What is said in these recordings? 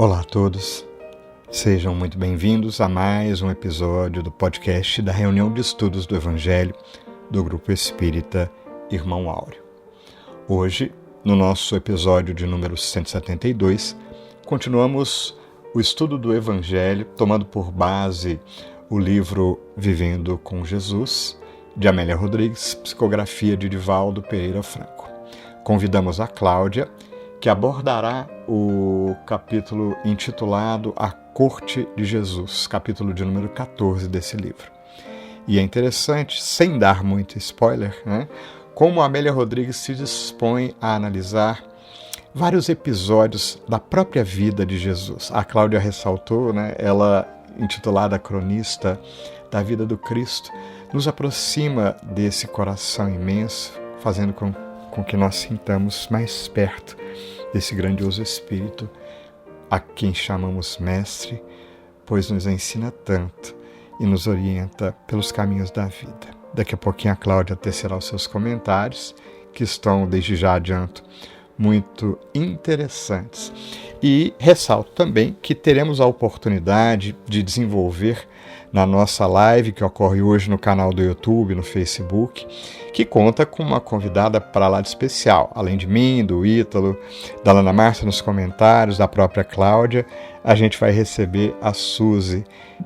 Olá a todos, sejam muito bem-vindos a mais um episódio do podcast da reunião de estudos do Evangelho do Grupo Espírita Irmão Áureo. Hoje, no nosso episódio de número 172, continuamos o estudo do Evangelho, tomando por base o livro Vivendo com Jesus, de Amélia Rodrigues, psicografia de Divaldo Pereira Franco. Convidamos a Cláudia, que abordará o capítulo intitulado A Corte de Jesus, capítulo de número 14 desse livro. E é interessante, sem dar muito spoiler, como a Amélia Rodrigues se dispõe a analisar vários episódios da própria vida de Jesus. A Cláudia ressaltou, ela intitulada Cronista da Vida do Cristo, nos aproxima desse coração imenso, fazendo com que nós sintamos mais perto desse grandioso Espírito, a quem chamamos Mestre, pois nos ensina tanto e nos orienta pelos caminhos da vida. Daqui a pouquinho a Cláudia tecerá os seus comentários, que estão, desde já adianto, muito interessantes. E ressalto também que teremos a oportunidade de desenvolver na nossa live, que ocorre hoje no canal do YouTube, no Facebook, que conta com uma convidada para lá de especial. Além de mim, do Ítalo, da Ana Márcia nos comentários, da própria Cláudia, a gente vai receber a Suzy,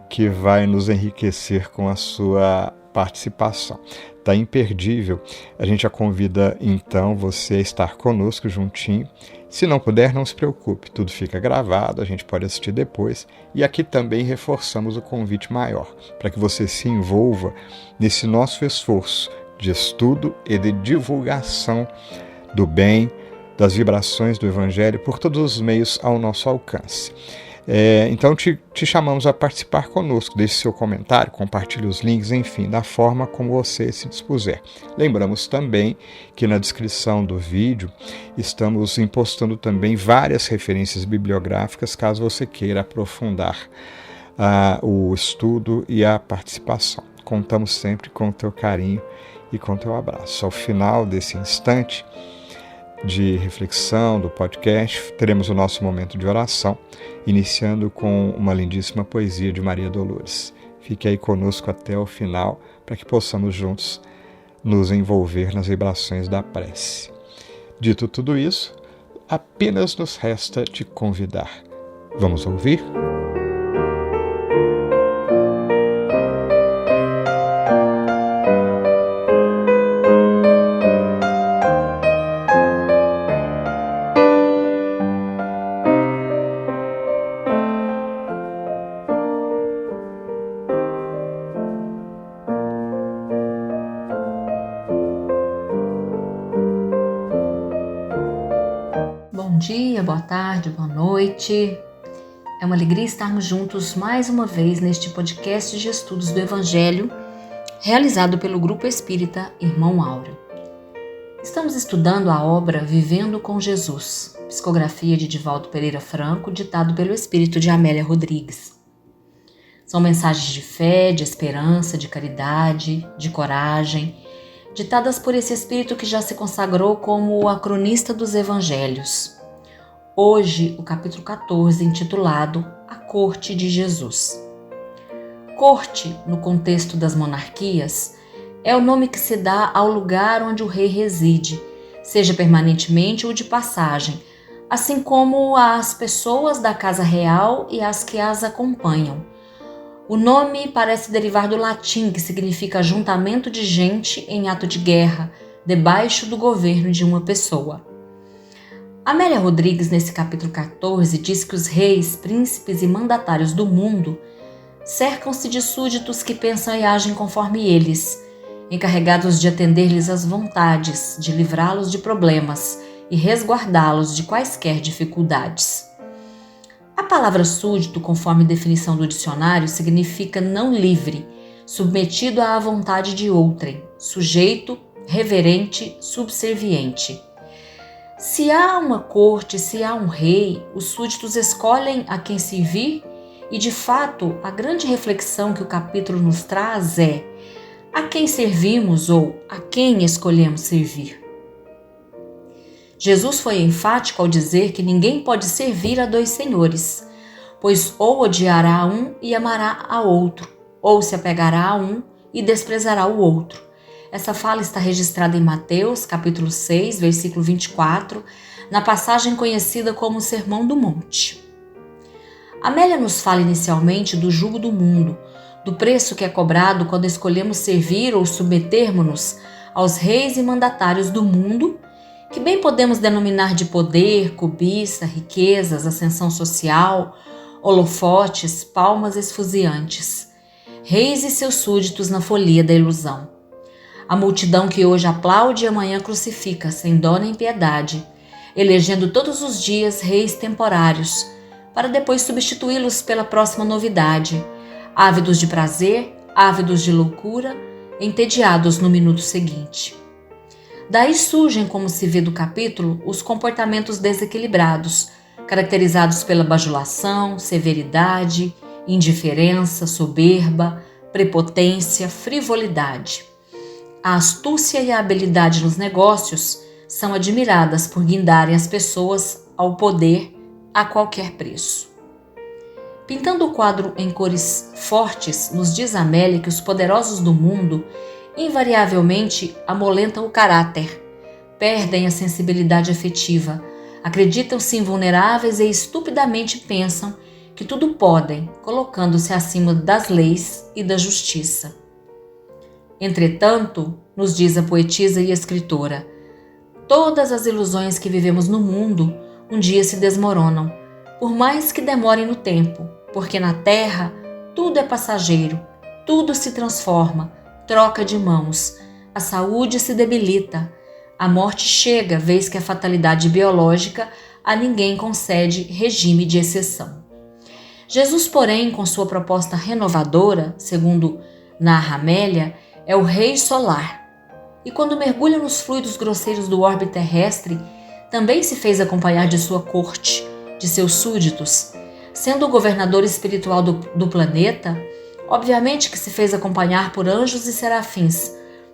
que vai nos enriquecer com a sua participação. Está imperdível. A gente a convida, então, você a estar conosco juntinho. Se não puder, não se preocupe, tudo fica gravado, a gente pode assistir depois. E aqui também reforçamos o convite maior, para que você se envolva nesse nosso esforço de estudo e de divulgação do bem, das vibrações do Evangelho por todos os meios ao nosso alcance. Então te chamamos a participar conosco, deixe seu comentário, compartilhe os links, enfim, da forma como você se dispuser. Lembramos também que na descrição do vídeo estamos impostando também várias referências bibliográficas, caso você queira aprofundar o estudo e a participação. Contamos sempre com o teu carinho e com o teu abraço. Ao final desse instante de reflexão do podcast, teremos o nosso momento de oração, iniciando com uma lindíssima poesia de Maria Dolores. Fique aí conosco até o final, para que possamos juntos nos envolver nas vibrações da prece. Dito tudo isso, apenas nos resta te convidar. Vamos ouvir? Bom dia, boa tarde, boa noite. É uma alegria estarmos juntos mais uma vez neste podcast de estudos do Evangelho, realizado pelo Grupo Espírita Irmão Áureo. Estamos estudando a obra Vivendo com Jesus, psicografia de Divaldo Pereira Franco, ditado pelo espírito de Amélia Rodrigues. São mensagens de fé, de esperança, de caridade, de coragem, ditadas por esse espírito que já se consagrou como a cronista dos evangelhos. Hoje, o capítulo 14, intitulado A Corte de Jesus. Corte, no contexto das monarquias, é o nome que se dá ao lugar onde o rei reside, seja permanentemente ou de passagem, assim como às pessoas da casa real e às que as acompanham. O nome parece derivar do latim, que significa ajuntamento de gente em ato de guerra, debaixo do governo de uma pessoa. Amélia Rodrigues, nesse capítulo 14, diz que os reis, príncipes e mandatários do mundo cercam-se de súditos que pensam e agem conforme eles, encarregados de atender-lhes às vontades, de livrá-los de problemas e resguardá-los de quaisquer dificuldades. A palavra súdito, conforme definição do dicionário, significa não livre, submetido à vontade de outrem, sujeito, reverente, subserviente. Se há uma corte, se há um rei, os súditos escolhem a quem servir e, de fato, a grande reflexão que o capítulo nos traz é: a quem servimos ou a quem escolhemos servir? Jesus foi enfático ao dizer que ninguém pode servir a dois senhores, pois ou odiará um e amará a outro, ou se apegará a um e desprezará o outro. Essa fala está registrada em Mateus, capítulo 6, versículo 24, na passagem conhecida como Sermão do Monte. Amélia nos fala inicialmente do jugo do mundo, do preço que é cobrado quando escolhemos servir ou submetermos-nos aos reis e mandatários do mundo, que bem podemos denominar de poder, cobiça, riquezas, ascensão social, holofotes, palmas esfuziantes, reis e seus súditos na folia da ilusão. A multidão que hoje aplaude e amanhã crucifica, sem dó nem piedade, elegendo todos os dias reis temporários, para depois substituí-los pela próxima novidade, ávidos de prazer, ávidos de loucura, entediados no minuto seguinte. Daí surgem, como se vê do capítulo, os comportamentos desequilibrados, caracterizados pela bajulação, severidade, indiferença, soberba, prepotência, frivolidade. A astúcia e a habilidade nos negócios são admiradas por guindarem as pessoas ao poder a qualquer preço. Pintando o quadro em cores fortes, nos diz Amélia que os poderosos do mundo invariavelmente amolentam o caráter, perdem a sensibilidade afetiva, acreditam-se invulneráveis e estupidamente pensam que tudo podem, colocando-se acima das leis e da justiça. Entretanto, nos diz a poetisa e escritora, todas as ilusões que vivemos no mundo um dia se desmoronam, por mais que demorem no tempo, porque na terra tudo é passageiro, tudo se transforma, troca de mãos, a saúde se debilita, a morte chega, vez que a fatalidade biológica a ninguém concede regime de exceção. Jesus, porém, com sua proposta renovadora, segundo narra Amélia, é o Rei Solar, e quando mergulha nos fluidos grosseiros do orbe terrestre, também se fez acompanhar de sua corte, de seus súditos. Sendo o governador espiritual do planeta, obviamente que se fez acompanhar por anjos e serafins.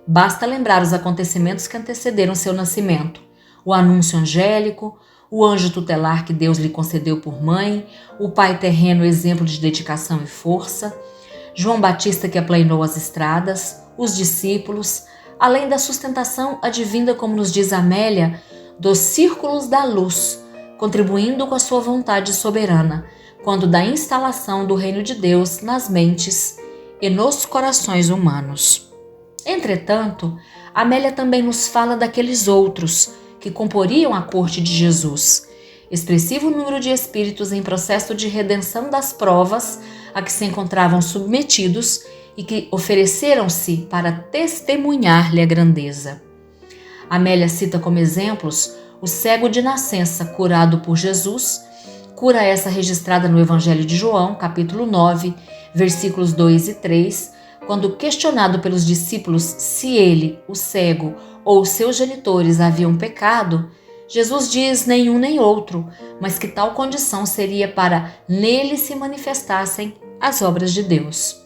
Basta lembrar os acontecimentos que antecederam seu nascimento, o anúncio angélico, o anjo tutelar que Deus lhe concedeu por mãe, o pai terreno exemplo de dedicação e força, João Batista que aplainou as estradas, os discípulos, além da sustentação advinda, como nos diz Amélia, dos círculos da luz, contribuindo com a sua vontade soberana, quando da instalação do reino de Deus nas mentes e nos corações humanos. Entretanto, Amélia também nos fala daqueles outros que comporiam a corte de Jesus, expressivo número de espíritos em processo de redenção das provas a que se encontravam submetidos e que ofereceram-se para testemunhar-lhe a grandeza. Amélia cita como exemplos o cego de nascença curado por Jesus, cura essa registrada no Evangelho de João, capítulo 9, versículos 2 e 3, quando questionado pelos discípulos se ele, o cego, ou seus genitores haviam pecado, Jesus diz nenhum nem outro, mas que tal condição seria para nele se manifestassem as obras de Deus.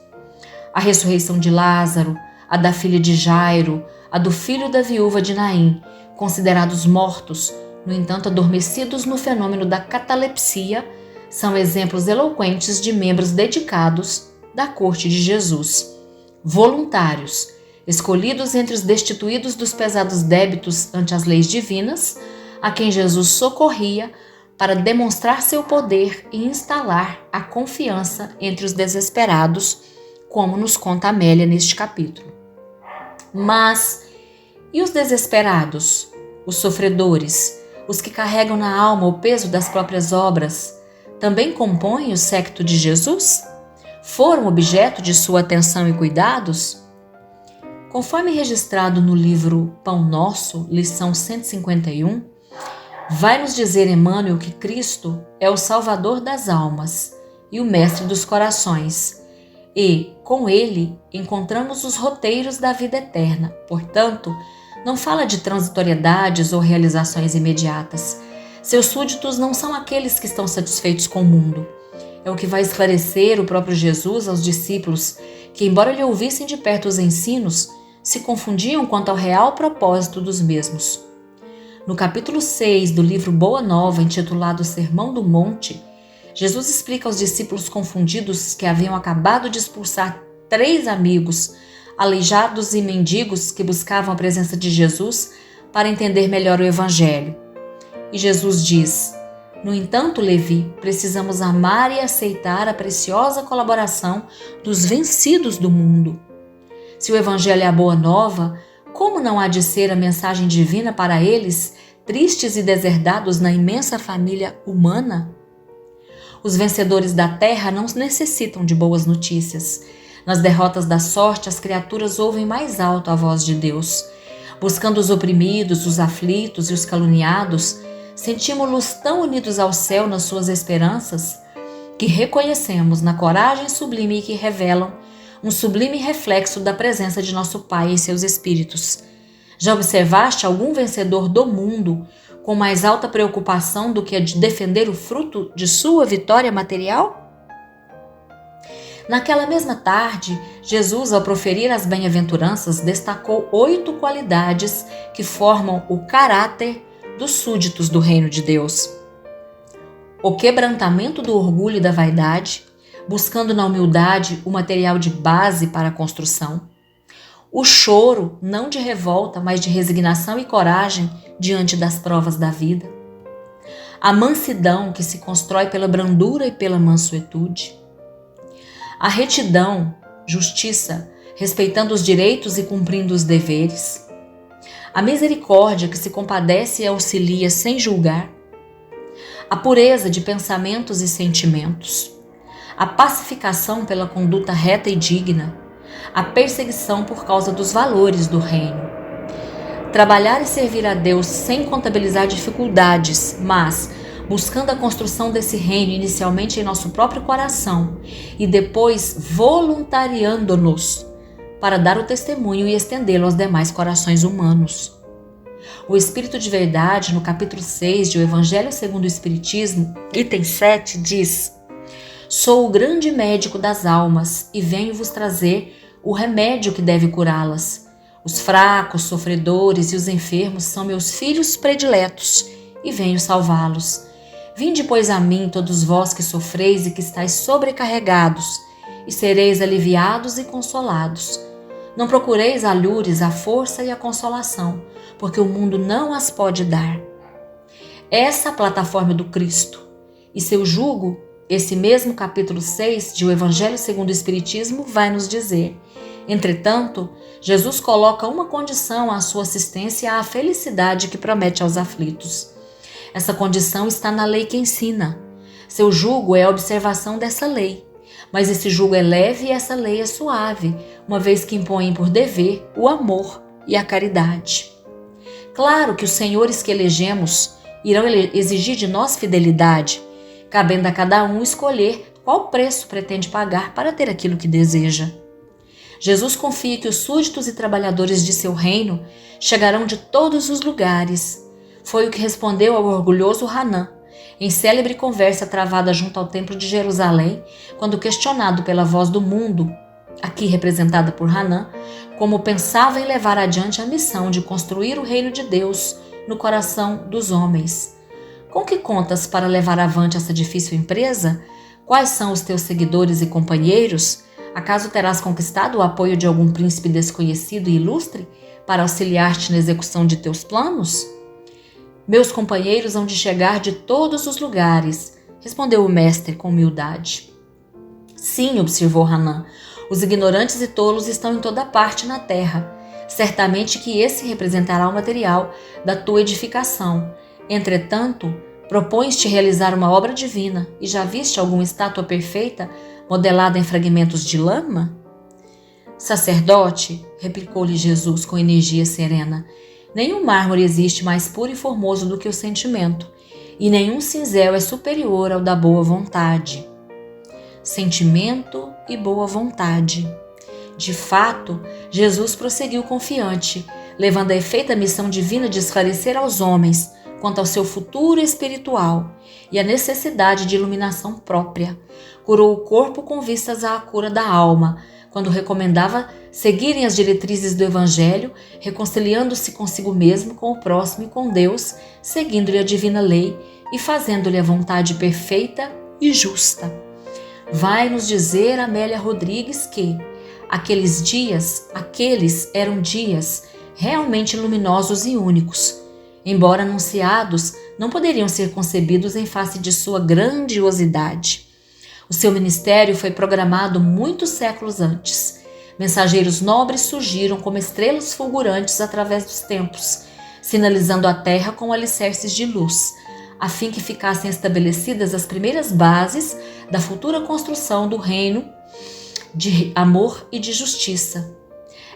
A ressurreição de Lázaro, a da filha de Jairo, a do filho da viúva de Naim, considerados mortos, no entanto adormecidos no fenômeno da catalepsia, são exemplos eloquentes de membros dedicados da corte de Jesus, voluntários, escolhidos entre os destituídos dos pesados débitos ante as leis divinas, a quem Jesus socorria para demonstrar seu poder e instalar a confiança entre os desesperados, como nos conta Amélia neste capítulo. Mas, e os desesperados, os sofredores, os que carregam na alma o peso das próprias obras, também compõem o séquito de Jesus? Foram objeto de sua atenção e cuidados? Conforme registrado no livro Pão Nosso, lição 151, vai nos dizer Emmanuel que Cristo é o Salvador das almas e o Mestre dos corações, e, com ele, encontramos os roteiros da vida eterna. Portanto, não fala de transitoriedades ou realizações imediatas. Seus súditos não são aqueles que estão satisfeitos com o mundo. É o que vai esclarecer o próprio Jesus aos discípulos, que, embora lhe ouvissem de perto os ensinos, se confundiam quanto ao real propósito dos mesmos. No capítulo 6 do livro Boa Nova, intitulado Sermão do Monte, Jesus explica aos discípulos confundidos que haviam acabado de expulsar 3 amigos, aleijados e mendigos que buscavam a presença de Jesus para entender melhor o Evangelho. E Jesus diz: no entanto, Levi, precisamos amar e aceitar a preciosa colaboração dos vencidos do mundo. Se o Evangelho é a boa nova, como não há de ser a mensagem divina para eles, tristes e deserdados na imensa família humana? Os vencedores da terra não necessitam de boas notícias. Nas derrotas da sorte, as criaturas ouvem mais alto a voz de Deus. Buscando os oprimidos, os aflitos e os caluniados, sentimos-nos tão unidos ao céu nas suas esperanças que reconhecemos na coragem sublime que revelam um sublime reflexo da presença de nosso Pai e seus espíritos. Já observaste algum vencedor do mundo com mais alta preocupação do que a de defender o fruto de sua vitória material? Naquela mesma tarde, Jesus, ao proferir as bem-aventuranças, destacou 8 qualidades que formam o caráter dos súditos do reino de Deus. O quebrantamento do orgulho e da vaidade, buscando na humildade o material de base para a construção. O choro, não de revolta, mas de resignação e coragem diante das provas da vida. A mansidão, que se constrói pela brandura e pela mansuetude. A retidão, justiça, respeitando os direitos e cumprindo os deveres. A misericórdia, que se compadece e auxilia sem julgar. A pureza de pensamentos e sentimentos. A pacificação pela conduta reta e digna. A perseguição por causa dos valores do reino. Trabalhar e servir a Deus sem contabilizar dificuldades, mas buscando a construção desse reino inicialmente em nosso próprio coração e depois voluntariando-nos para dar o testemunho e estendê-lo aos demais corações humanos. O Espírito de Verdade, no capítulo 6 de O Evangelho segundo o Espiritismo, item 7, diz: sou o grande médico das almas e venho vos trazer o remédio que deve curá-las. Os fracos, sofredores e os enfermos são meus filhos prediletos e venho salvá-los. Vinde, pois, a mim, todos vós que sofreis e que estáis sobrecarregados, e sereis aliviados e consolados. Não procureis alhures, a força e a consolação, porque o mundo não as pode dar. Essa é a plataforma do Cristo, e seu jugo, esse mesmo capítulo 6 de O Evangelho segundo o Espiritismo vai nos dizer: entretanto, Jesus coloca uma condição à sua assistência à felicidade que promete aos aflitos. Essa condição está na lei que ensina. Seu jugo é a observação dessa lei. Mas esse jugo é leve e essa lei é suave, uma vez que impõem por dever o amor e a caridade. Claro que os senhores que elegemos irão exigir de nós fidelidade, cabendo a cada um escolher qual preço pretende pagar para ter aquilo que deseja. Jesus confia que os súditos e trabalhadores de seu reino chegarão de todos os lugares. Foi o que respondeu ao orgulhoso Hanã, em célebre conversa travada junto ao Templo de Jerusalém, quando questionado pela voz do mundo, aqui representada por Hanã, como pensava em levar adiante a missão de construir o reino de Deus no coração dos homens. Com que contas para levar avante essa difícil empresa? Quais são os teus seguidores e companheiros? Acaso terás conquistado o apoio de algum príncipe desconhecido e ilustre para auxiliar-te na execução de teus planos? Meus companheiros hão de chegar de todos os lugares, respondeu o mestre com humildade. Sim, observou Hanã, os ignorantes e tolos estão em toda parte na terra. Certamente que esse representará o material da tua edificação. Entretanto, propões-te realizar uma obra divina e já viste alguma estátua perfeita modelada em fragmentos de lama? Sacerdote, replicou-lhe Jesus com energia serena, nenhum mármore existe mais puro e formoso do que o sentimento, e nenhum cinzel é superior ao da boa vontade. Sentimento e boa vontade. De fato, Jesus prosseguiu confiante, levando a efeito a missão divina de esclarecer aos homens quanto ao seu futuro espiritual e a necessidade de iluminação própria. Curou o corpo com vistas à cura da alma, quando recomendava seguirem as diretrizes do Evangelho, reconciliando-se consigo mesmo, com o próximo e com Deus, seguindo-lhe a divina lei e fazendo-lhe a vontade perfeita e justa. Vai nos dizer Amélia Rodrigues que aqueles eram dias realmente luminosos e únicos. Embora anunciados, não poderiam ser concebidos em face de sua grandiosidade. O seu ministério foi programado muitos séculos antes. Mensageiros nobres surgiram como estrelas fulgurantes através dos tempos, sinalizando a terra com alicerces de luz, a fim que ficassem estabelecidas as primeiras bases da futura construção do reino de amor e de justiça.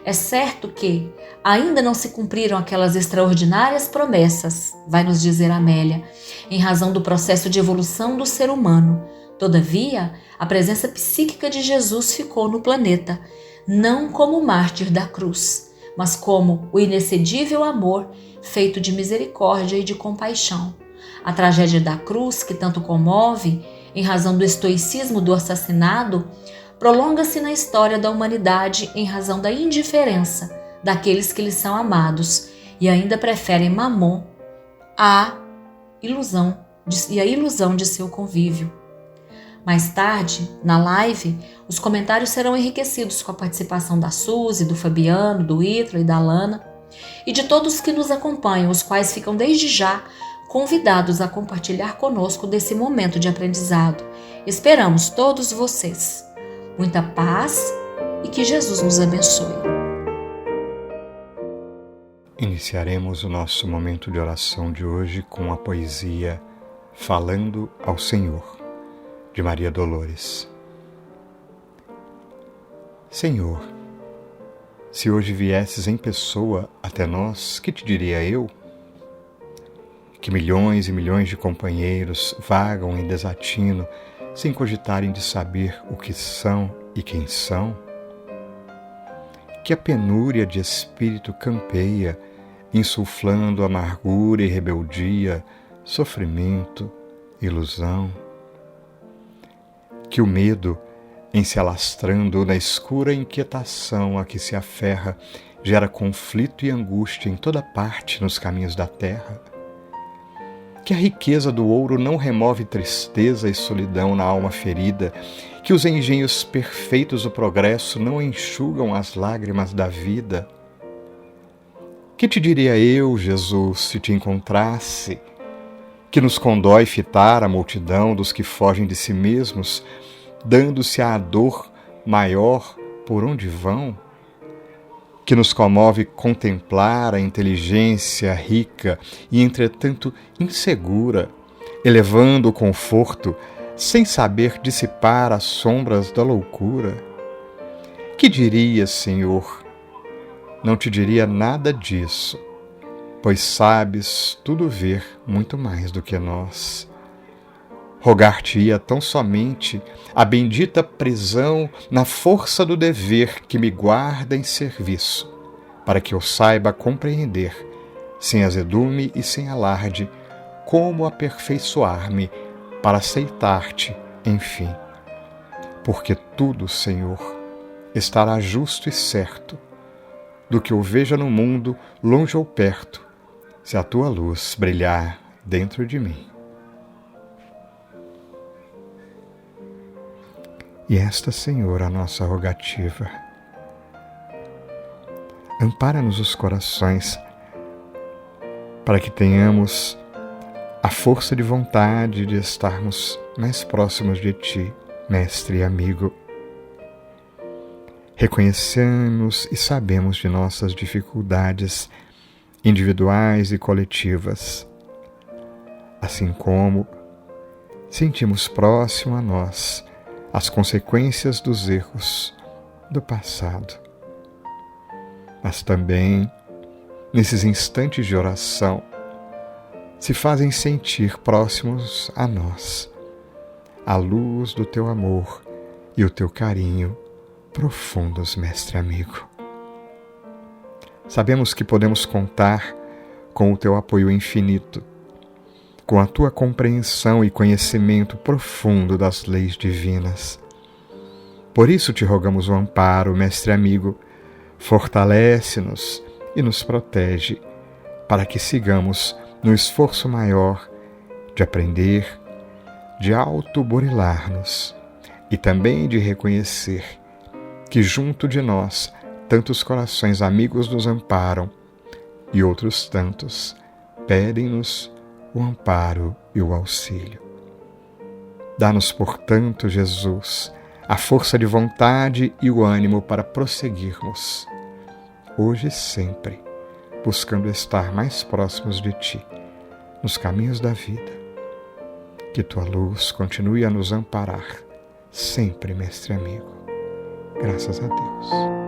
É certo que ainda não se cumpriram aquelas extraordinárias promessas, vai nos dizer Amélia, em razão do processo de evolução do ser humano. Todavia, a presença psíquica de Jesus ficou no planeta, não como o mártir da cruz, mas como o inexcedível amor feito de misericórdia e de compaixão. A tragédia da cruz, que tanto comove, em razão do estoicismo do assassinado, prolonga-se na história da humanidade em razão da indiferença daqueles que lhes são amados e ainda preferem Mamon à ilusão de seu convívio. Mais tarde, na live, os comentários serão enriquecidos com a participação da Suzy, do Fabiano, do Ítalo e da Lana e de todos que nos acompanham, os quais ficam desde já convidados a compartilhar conosco desse momento de aprendizado. Esperamos todos vocês. Muita paz e que Jesus nos abençoe. Iniciaremos o nosso momento de oração de hoje com a poesia Falando ao Senhor, de Maria Dolores. Senhor, se hoje viesses em pessoa até nós, que te diria eu? Que milhões e milhões de companheiros vagam em desatino, sem cogitarem de saber o que são e quem são? Que a penúria de espírito campeia, insuflando amargura e rebeldia, sofrimento, ilusão? Que o medo, em se alastrando na escura inquietação a que se aferra, gera conflito e angústia em toda parte nos caminhos da terra? Que a riqueza do ouro não remove tristeza e solidão na alma ferida, que os engenhos perfeitos do progresso não enxugam as lágrimas da vida? Que te diria eu, Jesus, se te encontrasse, que nos condói fitar a multidão dos que fogem de si mesmos, dando-se à dor maior por onde vão? Que nos comove contemplar a inteligência rica e, entretanto, insegura, elevando o conforto, sem saber dissipar as sombras da loucura? Que dirias, Senhor? Não te diria nada disso, pois sabes tudo ver muito mais do que nós. Rogar-te-ia tão somente a bendita prisão na força do dever que me guarda em serviço, para que eu saiba compreender, sem azedume e sem alarde, como aperfeiçoar-me para aceitar-te, enfim. Porque tudo, Senhor, estará justo e certo, do que eu veja no mundo, longe ou perto, se a tua luz brilhar dentro de mim. E esta, Senhor, a nossa rogativa. Ampara-nos os corações, para que tenhamos a força de vontade de estarmos mais próximos de Ti, Mestre e amigo. Reconhecemos e sabemos de nossas dificuldades individuais e coletivas, assim como sentimos próximo a nós as consequências dos erros do passado. Mas também, nesses instantes de oração, se fazem sentir próximos a nós a luz do Teu amor e o Teu carinho profundos, Mestre amigo. Sabemos que podemos contar com o Teu apoio infinito, com a Tua compreensão e conhecimento profundo das leis divinas. Por isso te rogamos o amparo, Mestre amigo, fortalece-nos e nos protege, para que sigamos no esforço maior de aprender, de autoburilar-nos e também de reconhecer que junto de nós tantos corações amigos nos amparam e outros tantos pedem-nos o amparo e o auxílio. Dá-nos, portanto, Jesus, a força de vontade e o ânimo para prosseguirmos, hoje e sempre, buscando estar mais próximos de Ti, nos caminhos da vida. Que Tua luz continue a nos amparar, sempre, Mestre amigo. Graças a Deus.